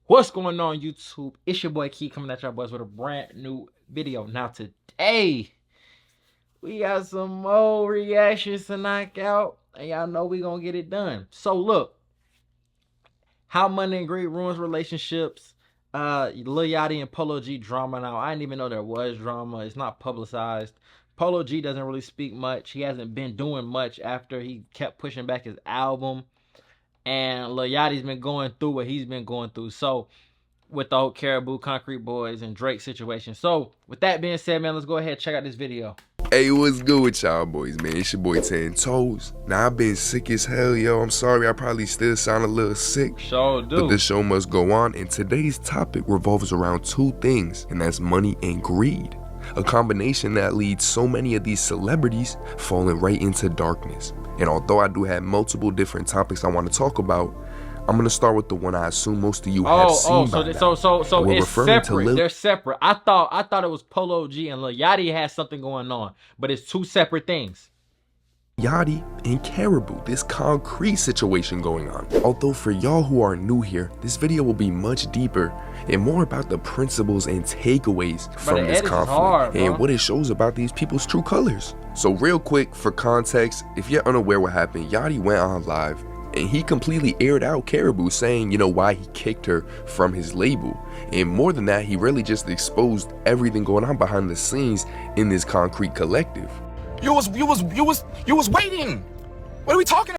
What's going on, YouTube? It's your boy Key coming at y'all boys with a brand new video. Now today, we got some more reactions to knock out, and y'all know we gonna get it done. So look, how money and greed ruins relationships. Lil Yachty and Polo G drama. Now I didn't even know there was drama. It's not publicized. Polo G doesn't really speak much. He hasn't been doing much after he kept pushing back his album. And Lil Yachty's been going through what he's been going through. So with the whole Caribou, Concrete Boys, and Drake situation. So with that being said, man, let's go ahead and check out this video. Hey, what's good with y'all boys, man? It's your boy 10 Toes. Now, I've been sick as hell, yo. I'm sorry, I probably still sound a little sick. Sure do. But the show must go on, and today's topic revolves around two things, and that's money and greed. A combination that leads so many of these celebrities falling right into darkness. And although I do have multiple different topics I want to talk about, I'm gonna start with the one I assume most of you have seen. So it's separate. They're separate. I thought it was Polo G and Lil Yachty has something going on, but it's two separate things. Yachty and Caribou, this concrete situation going on. Although for y'all who are new here, this video will be much deeper and more about the principles and takeaways from this conflict and what it shows about these people's true colors. So real quick, for context, if you're unaware what happened, Yachty went on live and he completely aired out Caribou, saying, you know, why he kicked her from his label. And more than that, he really just exposed everything going on behind the scenes in this concrete collective. You was waiting. What are we talking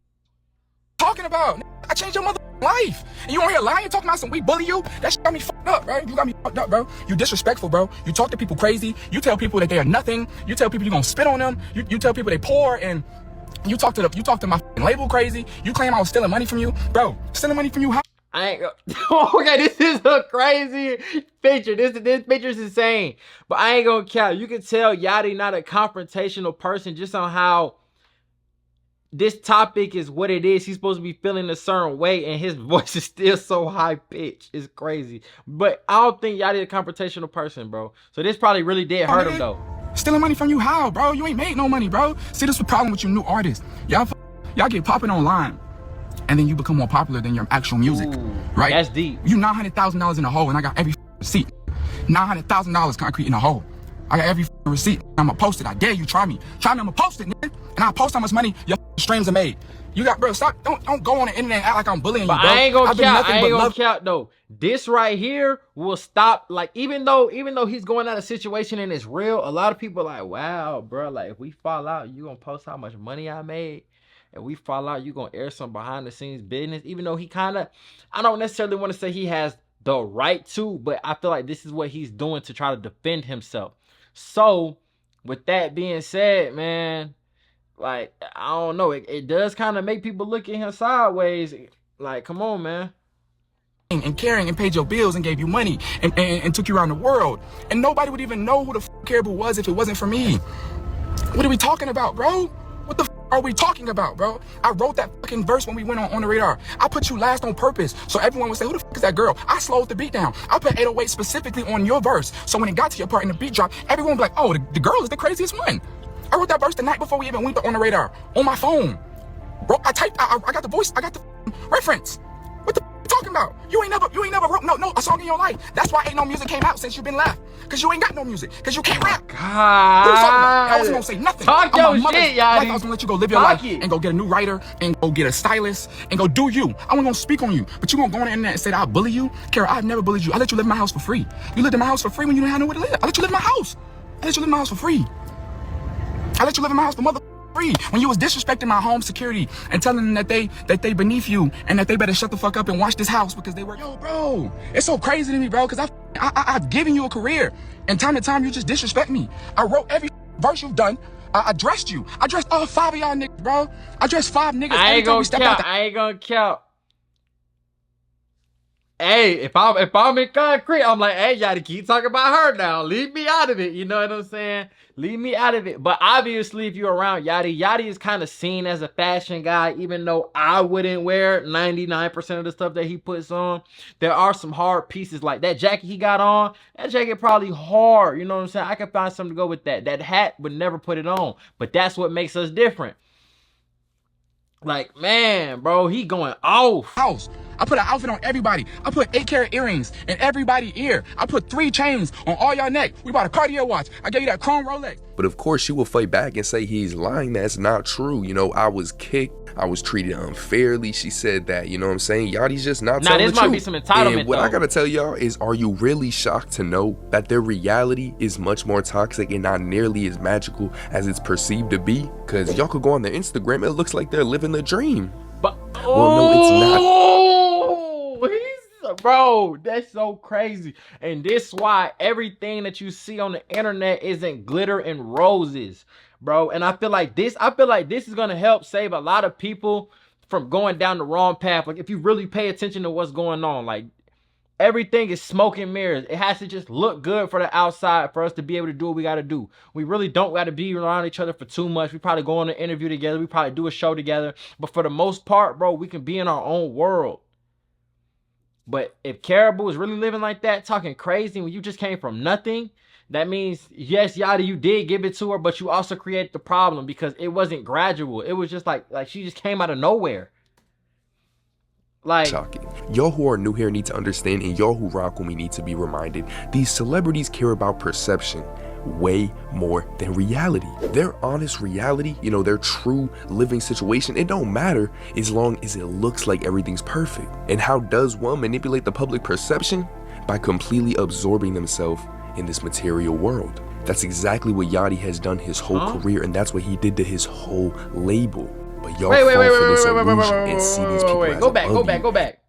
about? I changed your mother life. And you on here lying, talking about some we bully you? That shit got me fucked up, bro. You got me fucked up, bro. You disrespectful, bro. You talk to people crazy. You tell people that they are nothing. You tell people you gonna spit on them. You tell people they poor, and you talk to my label crazy. You claim I was stealing money from you, bro. Stealing money from you? How? I ain't okay. This is a crazy picture. This picture is insane. But I ain't gonna count. You can tell Yachty not a confrontational person just on how this topic is what it is. He's supposed to be feeling a certain way, and his voice is still so high pitched. It's crazy. But I don't think Yachty a confrontational person, bro. So this probably really did hurt him though. Stealing money from you? How, bro? You ain't made no money, bro. See, this is the problem with you new artists. Y'all get popping online, and then you become more popular than your actual music. Ooh, right? That's deep. You $900,000 in a hole, and I got every receipt. $900,000 concrete in a hole. I got every receipt. I'ma post it. I dare you. Try me. I'ma post it, nigga. And I'll post how much money your streams are made. You got, bro, stop. Don't go on the internet and act like I'm bullying you, bro. I ain't gonna count though. This right here will stop. Like, even though he's going out of situation and it's real, a lot of people are like, wow, bro, like if we fall out, you gonna post how much money I made? And we fall out, you gonna air some behind the scenes business? Even though he kind of, I don't necessarily want to say he has the right to, but I feel like this is what he's doing to try to defend himself. So with that being said, man, like, I don't know, it does kind of make people look at him sideways. Like, come on, man. And caring and paid your bills and gave you money and took you around the world, and nobody would even know who the Caribou was if it wasn't for me. What are we talking about, bro? What the are we talking about, bro? I wrote that fucking verse when we went on the radar. I put you last on purpose so everyone would say, who the is that girl? I slowed the beat down. I put 808 specifically on your verse, so when it got to your part in the beat drop, everyone would be like, oh, the girl is the craziest one. I wrote that verse the night before we even went on the radar on my phone. Bro, I got the voice, I got the reference. What the you talking about? You ain't never wrote no a song in your life. That's why ain't no music came out since you've been left. Cause you ain't got no music. Cause you can't rap. God. I wasn't gonna say nothing. Talk your shit, y'all. Like I was gonna let you go live your life and go get a new writer and go get a stylist and go do you. I wasn't gonna speak on you, but you gonna go on the internet and say that I bully you? Kara, I've never bullied you. I let you live in my house for free. You lived in my house for free when you didn't have nowhere to live. I let you live in my house. I let you live in my house for free. I let you live in my house for mother free when you was disrespecting my home security and telling them that they beneath you and that they better shut the fuck up and watch this house because they were, yo, bro, it's so crazy to me, bro, because I've given you a career, and time to time you just disrespect me. I wrote every verse you've done. I dressed you. I dressed all 5 of y'all niggas, bro. I dressed 5 niggas. I ain't gonna count. Hey, if I'm in concrete, I'm like, hey, y'all keep talking about her now. Leave me out of it. You know what I'm saying? Leave me out of it. But obviously, if you're around Yachty is kind of seen as a fashion guy, even though I wouldn't wear 99% of the stuff that he puts on. There are some hard pieces, like that jacket he got on. That jacket probably hard. You know what I'm saying? I can find something to go with that. That hat would never put it on. But that's what makes us different. Like, man, bro, he going off. House. I put an outfit on everybody. I put 8-carat earrings in everybody's ear. I put 3 chains on all y'all neck. We bought a Cartier watch. I gave you that chrome Rolex. But of course, she will fight back and say he's lying. That's not true. You know, I was kicked. I was treated unfairly. She said that, you know what I'm saying? Yachty's just not telling the truth. Now, this might be some entitlement, and what though. I gotta tell y'all is, are you really shocked to know that their reality is much more toxic and not nearly as magical as it's perceived to be? Because y'all could go on their Instagram, it looks like they're living the dream. But, well, no, it's not. Bro, that's so crazy. And this why everything that you see on the internet isn't glitter and roses, bro. And I feel like this is gonna help save a lot of people from going down the wrong path. Like, if you really pay attention to what's going on, like, everything is smoke and mirrors. It has to just look good for the outside for us to be able to do what we got to do. We really don't got to be around each other for too much. We probably go on an interview together. We probably do a show together. But for the most part, bro, we can be in our own world. But if Caribou is really living like that, talking crazy when you just came from nothing, that means, yes, Yachty, you did give it to her, but you also created the problem because it wasn't gradual. It was just like she just came out of nowhere. Like, shocking. Y'all who are new here need to understand, and y'all who rock with me need to be reminded, these celebrities care about perception way more than reality. Their honest reality, you know, their true living situation, it don't matter as long as it looks like everything's perfect. And how does one manipulate the public perception? By completely absorbing themselves in this material world. That's exactly what Yachty has done his whole career, and that's what he did to his whole label. But y'all fall for this illusion and see these people as go back.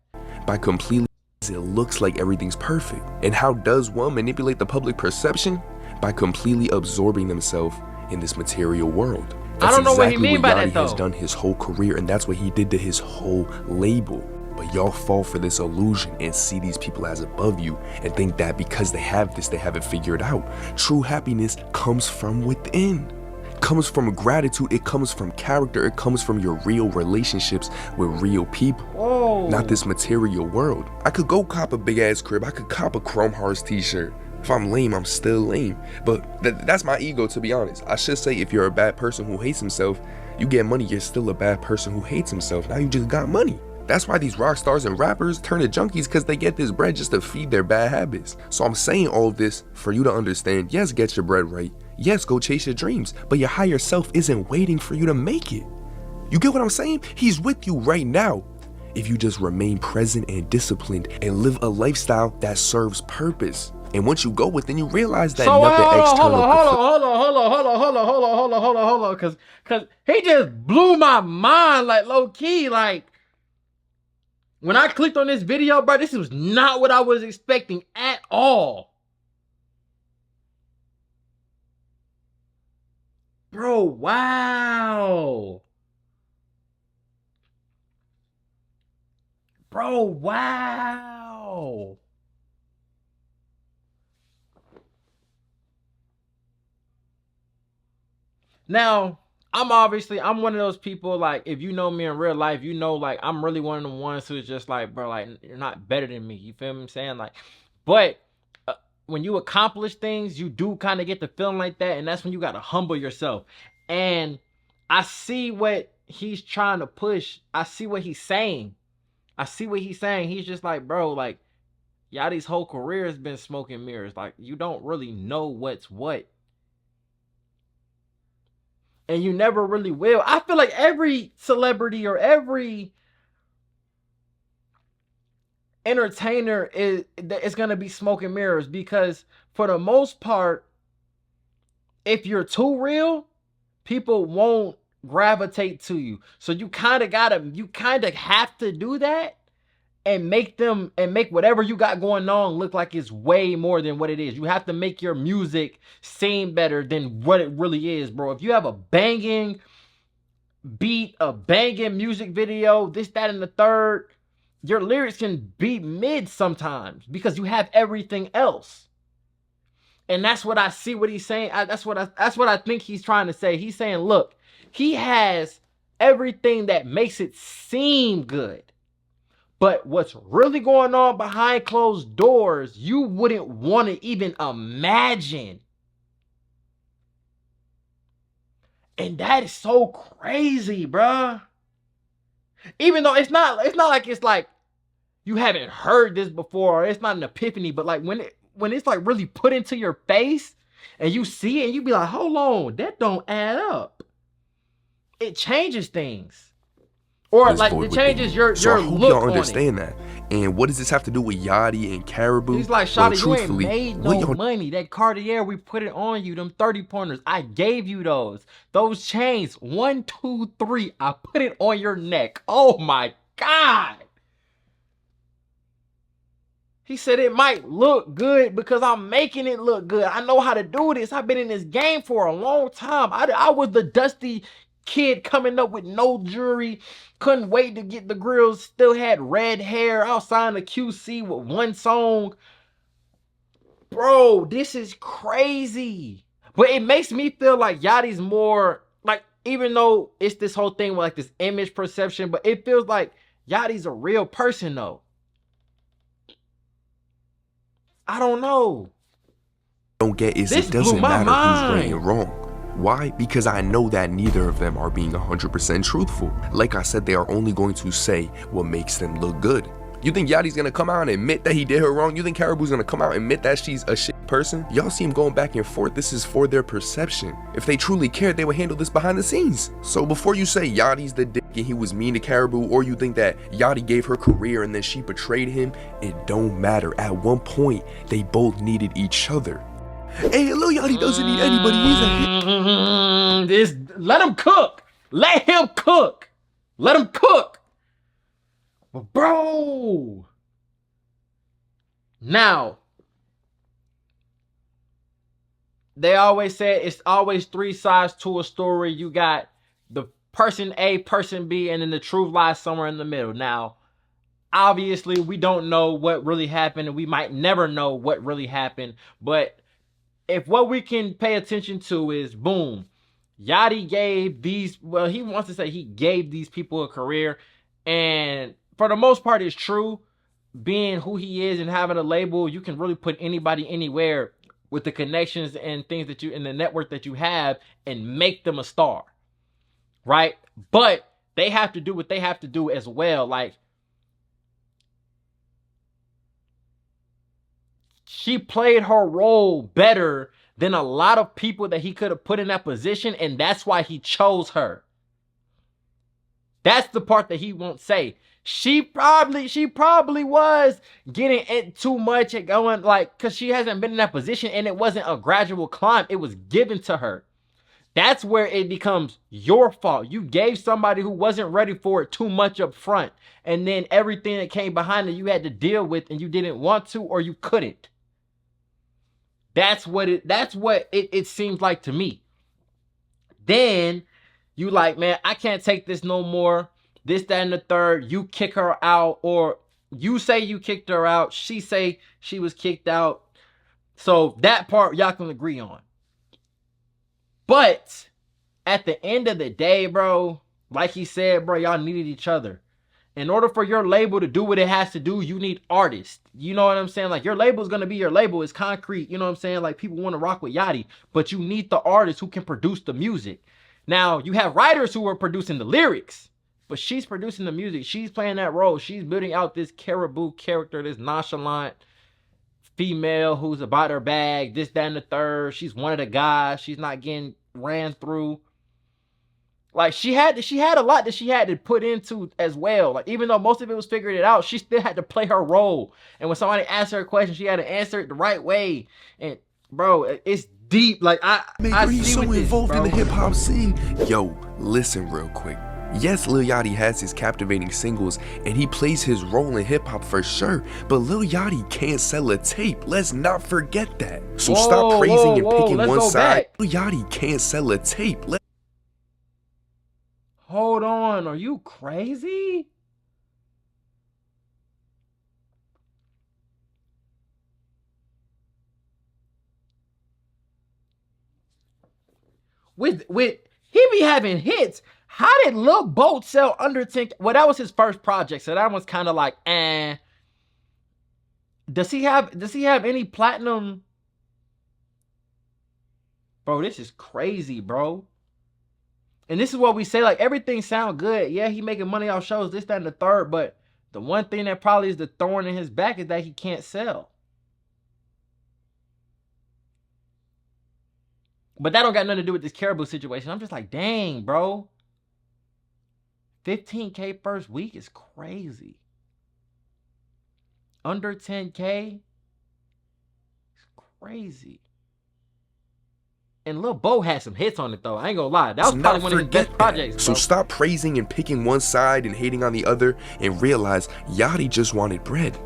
By completely, it looks like everything's perfect. And how does one manipulate the public perception? By completely absorbing themselves in this material world. I don't know what he mean by that, Yachty has done his whole career, and that's what he did to his whole label. But y'all fall for this illusion and see these people as above you and think that because they have this, they have it figured out. True happiness comes from within. Comes from gratitude, it comes from character, it comes from your real relationships with real people. Whoa. Not this material world. I could go cop a big ass crib, I could cop a Chrome Hearts t-shirt. If I'm lame, I'm still lame. But that's my ego, to be honest. I should say, if you're a bad person who hates himself, you get money, you're still a bad person who hates himself. Now you just got money. That's why these rock stars and rappers turn to junkies, because they get this bread just to feed their bad habits. So I'm saying all of this for you to understand, yes, get your bread right. Yes, go chase your dreams, but your higher self isn't waiting for you to make it. You get what I'm saying? He's with you right now. If you just remain present and disciplined and live a lifestyle that serves purpose. And once you go within, you realize that nothing external. Hold on, cause he just blew my mind, like, low key. Like, when I clicked on this video, bro, this was not what I was expecting at all. Bro, wow. Bro, wow. Now, I'm one of those people, like, if you know me in real life, you know, like, I'm really one of the ones who's just like, bro, like, you're not better than me. You feel what I'm saying? Like, but when you accomplish things, you do kind of get the feeling like that, and that's when you got to humble yourself. And I see what he's trying to push. I see what he's saying. He's just like, bro, like, Yachty's whole career has been smoke and mirrors. Like, you don't really know what's what. And you never really will. I feel like every celebrity or every entertainer is going to be smoke and mirrors, because for the most part, if you're too real, people won't gravitate to you. So you kind of have to do that and make whatever you got going on look like it's way more than what it is. You have to make your music seem better than what it really is, bro. If you have a banging beat, a banging music video, this, that, and the third, your lyrics can be mid sometimes because you have everything else. And that's what I see what he's saying. That's what I think he's trying to say. He's saying, look, he has everything that makes it seem good. But what's really going on behind closed doors, you wouldn't want to even imagine. And that is so crazy, bruh. Even though it's not like you haven't heard this before, or it's not an epiphany, but like when it's like really put into your face and you see it and you be like, hold on, that don't add up. It changes things. Or like it changes your so I hope look y'all on understand that. And what does this have to do with Yachty and Caribou? He's like, well, Shawty, you ain't made no money. That Cartier, we put it on you. Them 30 pointers, I gave you those. Those chains, 1, 2, 3, I put it on your neck. Oh my God. He said it might look good because I'm making it look good. I know how to do this. I've been in this game for a long time. I was the dusty kid coming up with no jewelry. Couldn't wait to get the grills. Still had red hair. Outside the QC with one song. Bro, this is crazy. But it makes me feel like Yachty's more, like, even though it's this whole thing with like this image perception, but it feels like Yachty's a real person though. I don't know. Don't get is this it doesn't matter who's right and wrong. Why? Because I know that neither of them are being 100% truthful. Like I said, they are only going to say what makes them look good. You think Yachty's gonna come out and admit that he did her wrong? You think Caribou's gonna come out and admit that she's a shit person? Y'all see him going back and forth. This is for their perception. If they truly cared, they would handle this behind the scenes. So before you say Yachty's the dick and he was mean to Caribou, or you think that Yachty gave her career and then she betrayed him, it don't matter. At one point, they both needed each other. Hey, Lil Yachty doesn't need anybody. He's a hit. Let him cook. Let him cook. Let him cook. Bro. Now, they always say it's always 3 sides to a story. You got the person A, person B, and then the truth lies somewhere in the middle. Now, obviously, we don't know what really happened, and we might never know what really happened. But if what we can pay attention to is, boom, Yachty gave these, well, he wants to say he gave these people a career, and for the most part, it's true. Being who he is and having a label, you can really put anybody anywhere with the connections and things that you, in the network that you have, and make them a star, right? But they have to do what they have to do as well. Like, she played her role better than a lot of people that he could have put in that position, and that's why he chose her. That's the part that he won't say. She probably was getting it too much and going, like, because she hasn't been in that position, and it wasn't a gradual climb. It was given to her. That's where it becomes your fault. You gave somebody who wasn't ready for it too much up front, and then everything that came behind it you had to deal with, and you didn't want to, or you couldn't. That's what it seems like to me. Then you like, man, I can't take this no more. This, that, and the third. You kick her out, or you say you kicked her out. She say she was kicked out. So that part y'all can agree on. But at the end of the day, bro, like he said, bro, y'all needed each other. In order for your label to do what it has to do, you need artists. You know what I'm saying? Like, your label is going to be your label. It's concrete. You know what I'm saying? Like, people want to rock with Yachty, but you need the artists who can produce the music. Now, you have writers who are producing the lyrics, but she's producing the music. She's playing that role. She's building out this Caribou character, this nonchalant female who's about her bag, this, that, and the third. She's one of the guys. She's not getting ran through. Like, she had a lot that she had to put into as well. Like, even though most of it was figured it out, she still had to play her role. And when somebody asked her a question, she had to answer it the right way. And bro, it's deep. Like, I he's so involved in the hip hop scene. Yo, listen real quick. Yes, Lil Yachty has his captivating singles and he plays his role in hip hop for sure, but Lil Yachty can't sell a tape. Let's not forget that. So stop praising and picking one side. Lil Yachty can't sell a tape. Hold on, are you crazy? With he be having hits. How did Lil Boat sell under 10? Well, that was his first project, so that one's kind of like, eh. Does he have any platinum? Bro, this is crazy, bro. And this is what we say, like, everything sound good. Yeah, he making money off shows, this, that, and the third. But the one thing that probably is the thorn in his back is that he can't sell. But that don't got nothing to do with this Caribou situation. I'm just like, dang, bro. 15K first week is crazy. Under 10K is crazy. And Lil Bo had some hits on it, though. I ain't gonna lie. That was probably one of his best projects, bro. So stop praising and picking one side and hating on the other, and realize Yachty just wanted bread.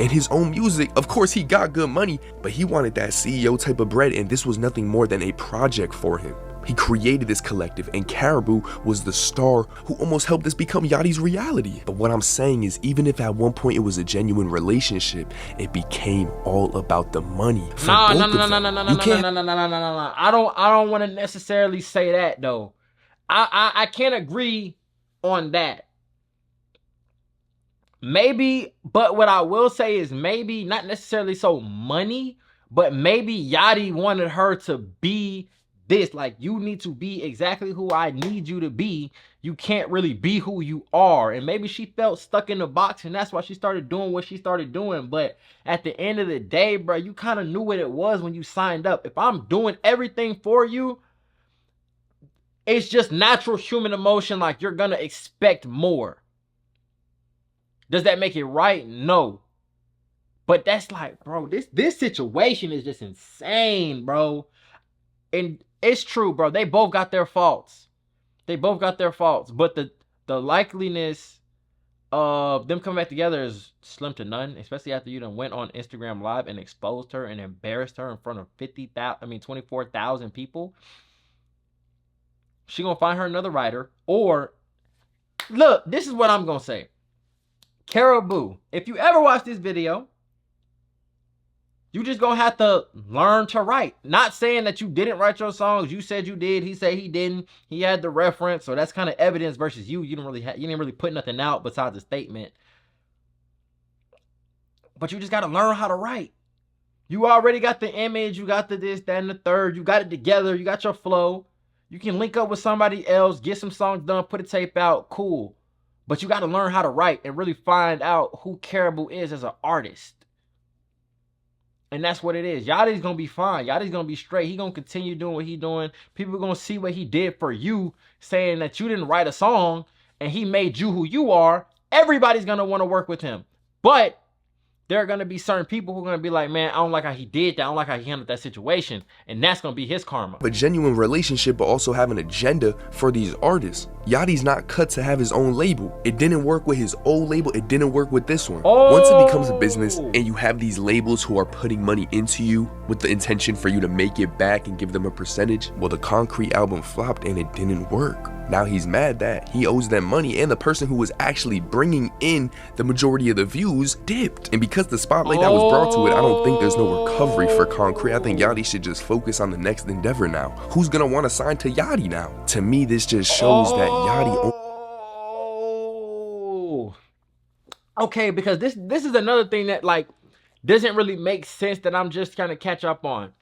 And his own music, of course he got good money, but he wanted that CEO type of bread, and this was nothing more than a project for him. He created this collective, and Caribou was the star who almost helped this become Yachty's reality. But what I'm saying is, even if at one point it was a genuine relationship, it became all about the money. No. I don't want to necessarily say that, though. I can't agree on that. Maybe, but what I will say is maybe not necessarily so money, but maybe Yachty wanted her to be this. Like, you need to be exactly who I need you to be. You can't really be who you are. And maybe she felt stuck in the box, and that's why she started doing what she started doing. But at the end of the day, bro, you kind of knew what it was when you signed up. If I'm doing everything for you, it's just natural human emotion. Like, you're gonna expect more. Does that make it right? No. But that's like, bro, this situation is just insane, bro. And it's true, bro. They both got their faults. They both got their faults. But the likeliness of them coming back together is slim to none, especially after you done went on Instagram Live and exposed her and embarrassed her in front of 24,000 people. She gonna find her another writer. Or, look, this is what I'm gonna say. Caribou, if you ever watch this video, you just gonna have to learn to write. Not saying that you didn't write your songs. You said you did. He said he didn't. He had the reference, so that's kind of evidence versus you. You didn't really put nothing out besides a statement. But you just gotta learn how to write. You already got the image. You got the this, that, and the third. You got it together. You got your flow. You can link up with somebody else, get some songs done, put a tape out. Cool. But you got to learn how to write and really find out who Caribou is as an artist. And that's what it is. Yachty's going to be fine. Yachty's going to be straight. He going to continue doing what he doing. People are going to see what he did for you, saying that you didn't write a song and he made you who you are. Everybody's going to want to work with him. But there are going to be certain people who are going to be like, man, I don't like how he did that. I don't like how he handled that situation. And that's going to be his karma. A genuine relationship, but also have an agenda for these artists. Yachty's not cut to have his own label. It didn't work with his old label. It didn't work with this one. Once it becomes a business and you have these labels who are putting money into you with the intention for you to make it back and give them a percentage, well, the Concrete album flopped and it didn't work. Now he's mad that he owes them money, and the person who was actually bringing in the majority of the views dipped. And because the spotlight that was brought to it, I don't think there's no recovery for Concrete. I think Yachty should just focus on the next endeavor now. Who's gonna want to sign to Yachty now? To me, this just shows that Yachty... Okay, because this is another thing that, like, doesn't really make sense that I'm just kind of catch up on.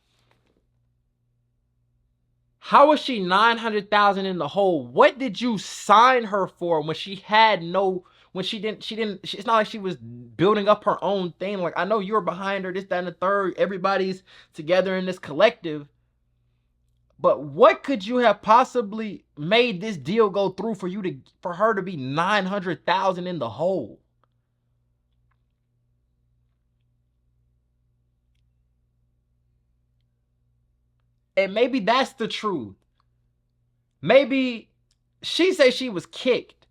How was she 900,000 in the hole? What did you sign her for when she had no, when she didn't, it's not like she was building up her own thing. Like, I know you were behind her, this, that, and the third. Everybody's together in this collective. But what could you have possibly made this deal go through for her to be 900,000 in the hole? And maybe that's the truth. Maybe she said she was kicked.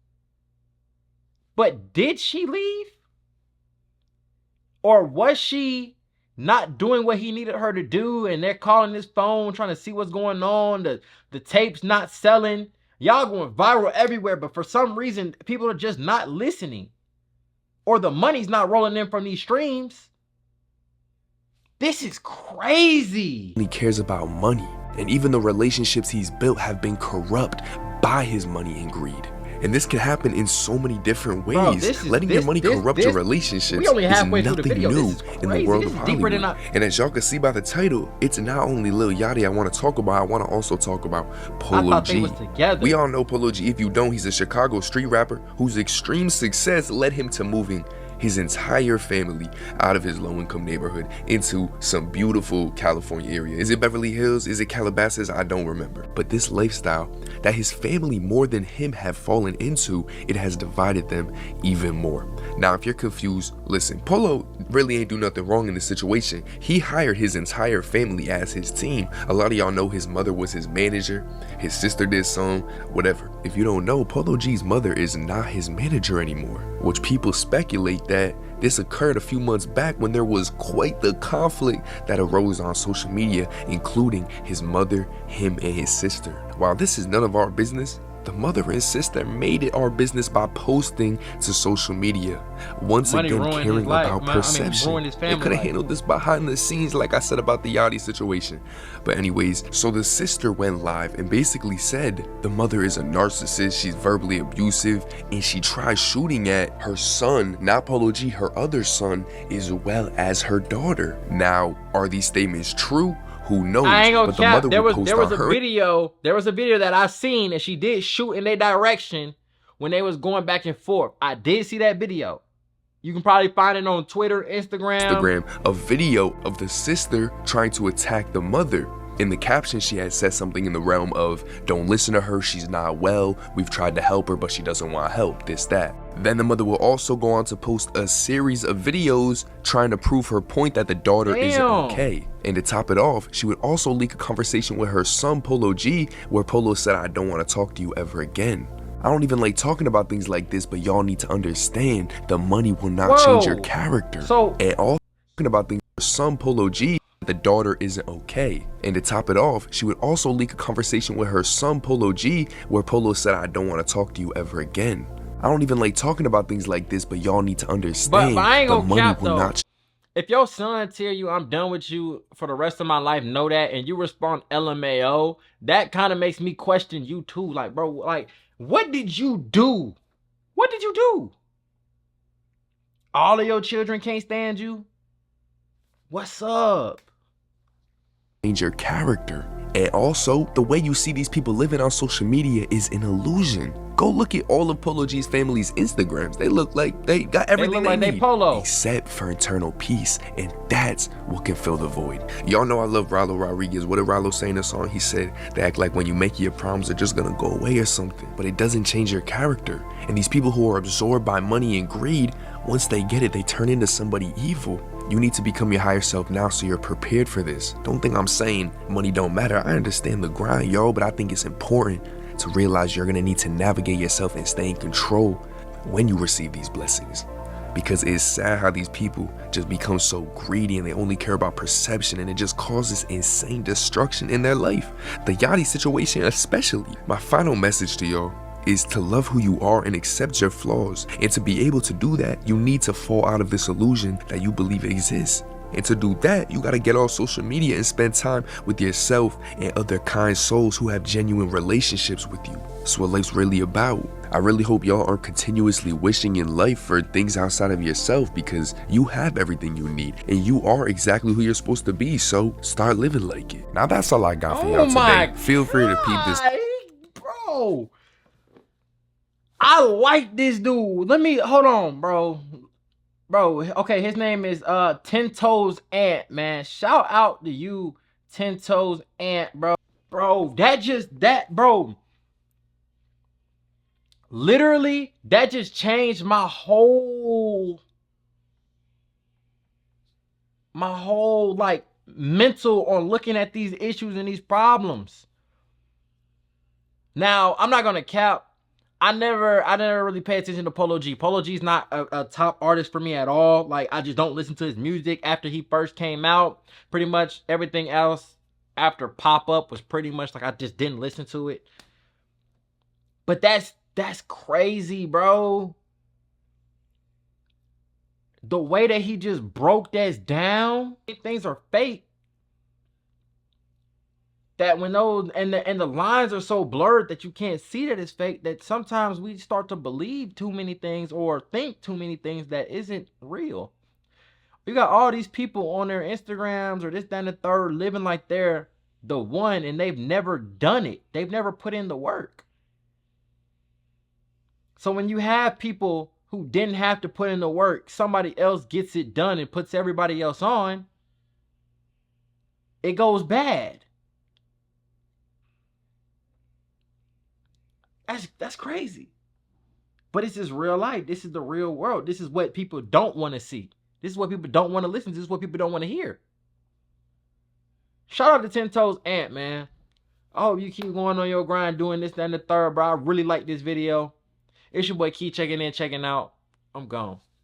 But did she leave? Or was she not doing what he needed her to do, and they're calling his phone trying to see what's going on? The tape's not selling. Y'all going viral everywhere, but for some reason, people are just not listening. Or the money's not rolling in from these streams. This is crazy. He cares about money, and even the relationships he's built have been corrupt by his money and greed. And this can happen in so many different ways. Bro, Letting your money corrupt your relationships we only is halfway through the nothing video. new This is in the crazy. world This of is deeper than Hollywood. And as y'all can see by the title, it's not only Lil Yachty I want to talk about, I want to also talk about Polo I thought G. they was together. We all know Polo G. If you don't, he's a Chicago street rapper whose extreme success led him to moving his entire family out of his low-income neighborhood into some beautiful California area. Is it Beverly Hills? Is it Calabasas? I don't remember. But this lifestyle that his family more than him have fallen into, it has divided them even more. Now, if you're confused, listen, Polo really ain't do nothing wrong in this situation. He hired his entire family as his team. A lot of y'all know his mother was his manager, his sister did some, whatever. If you don't know, Polo G's mother is not his manager anymore, which people speculate that this occurred a few months back when there was quite the conflict that arose on social media, including his mother, him, and his sister. While this is none of our business, the mother and sister made it our business by posting to social media. Once again, caring about perception. They could have handled this behind the scenes, like I said about the Yachty situation. But anyways, so the sister went live and basically said the mother is a narcissist, she's verbally abusive, and she tries shooting at her son, not Polo G, her other son, as well as her daughter. Now, are these statements true? Who knows? I ain't gonna but cap. The There mother was a video. There was a video that I seen, and she did shoot in their direction when they was going back and forth. I did see that video. You can probably find it on Twitter, Instagram. A video of the sister trying to attack the mother. In the caption, she had said something in the realm of, "Don't listen to her, she's not well. We've tried to help her, but she doesn't want help, this, that." Then the mother will also go on to post a series of videos trying to prove her point that the daughter isn't okay. And to top it off, she would also leak a conversation with her son, Polo G, where Polo said, "I don't want to talk to you ever again. I don't even like talking about things like this, but y'all need to understand the money will not change your character." And all talking about things with her son, Polo G, the daughter isn't okay. And to top it off, she would also leak a conversation with her son, Polo G, where Polo said, "I don't want to talk to you ever again. I don't even like talking about things like this, but y'all need to understand but I ain't the gonna money cap, will though. not." If your son tell you I'm done with you for the rest of my life, know that, and you respond LMAO, that kind of makes me question you too. Like, bro, like, what did you do? What did you do? All of your children can't stand you? What's up? Change your character. And also, the way you see these people living on social media is an illusion. Go look at all of Polo G's family's Instagrams. They look like they got everything they need, Polo, except for eternal peace, and that's what can fill the void. Y'all know I love Rallo Rodriguez. What did Rallo say in the song? He said they act like when you make your problems, they're just gonna go away or something. But it doesn't change your character. And these people who are absorbed by money and greed, once they get it, they turn into somebody evil. You need to become your higher self now so you're prepared for this. Don't think I'm saying money don't matter. I understand the grind, yo, but I think it's important to realize you're gonna need to navigate yourself and stay in control when you receive these blessings. Because it's sad how these people just become so greedy and they only care about perception, and it just causes insane destruction in their life. The Yachty situation especially. My final message to y'all is to love who you are and accept your flaws. And to be able to do that, you need to fall out of this illusion that you believe exists. And to do that, you gotta get off social media and spend time with yourself and other kind souls who have genuine relationships with you. That's what life's really about. I really hope y'all aren't continuously wishing in life for things outside of yourself, because you have everything you need and you are exactly who you're supposed to be, so start living like it. Now that's all I got for y'all today. Feel free to peep this. Bro, I like this dude. Let me, hold on, bro. Bro, okay, his name is 10 Toes Ant, man. Shout out to you, 10 Toes Ant, bro. Bro, bro. Literally, that just changed my whole like mental on looking at these issues and these problems. Now, I'm not gonna cap. I never really pay attention to Polo G. Polo G's not a top artist for me at all. Like, I just don't listen to his music after he first came out. Pretty much everything else after Pop Up was pretty much like I just didn't listen to it. But that's crazy, bro. The way that he just broke that down, things are fake. that when those and the lines are so blurred that you can't see that it's fake, that sometimes we start to believe too many things or think too many things that isn't real. You got all these people on their Instagrams or this, that, and the third living like they're the one, and they've never done it. They've never put in the work. So when you have people who didn't have to put in the work, somebody else gets it done and puts everybody else on, it goes bad. That's crazy. But this is real life. This is the real world. This is what people don't want to see. This is what people don't want to listen to. This is what people don't want to hear. Shout out to 10 Toes Ant, man. I hope you keep going on your grind doing this, that, and the third, bro. I really like this video. It's your boy Key checking in, checking out. I'm gone.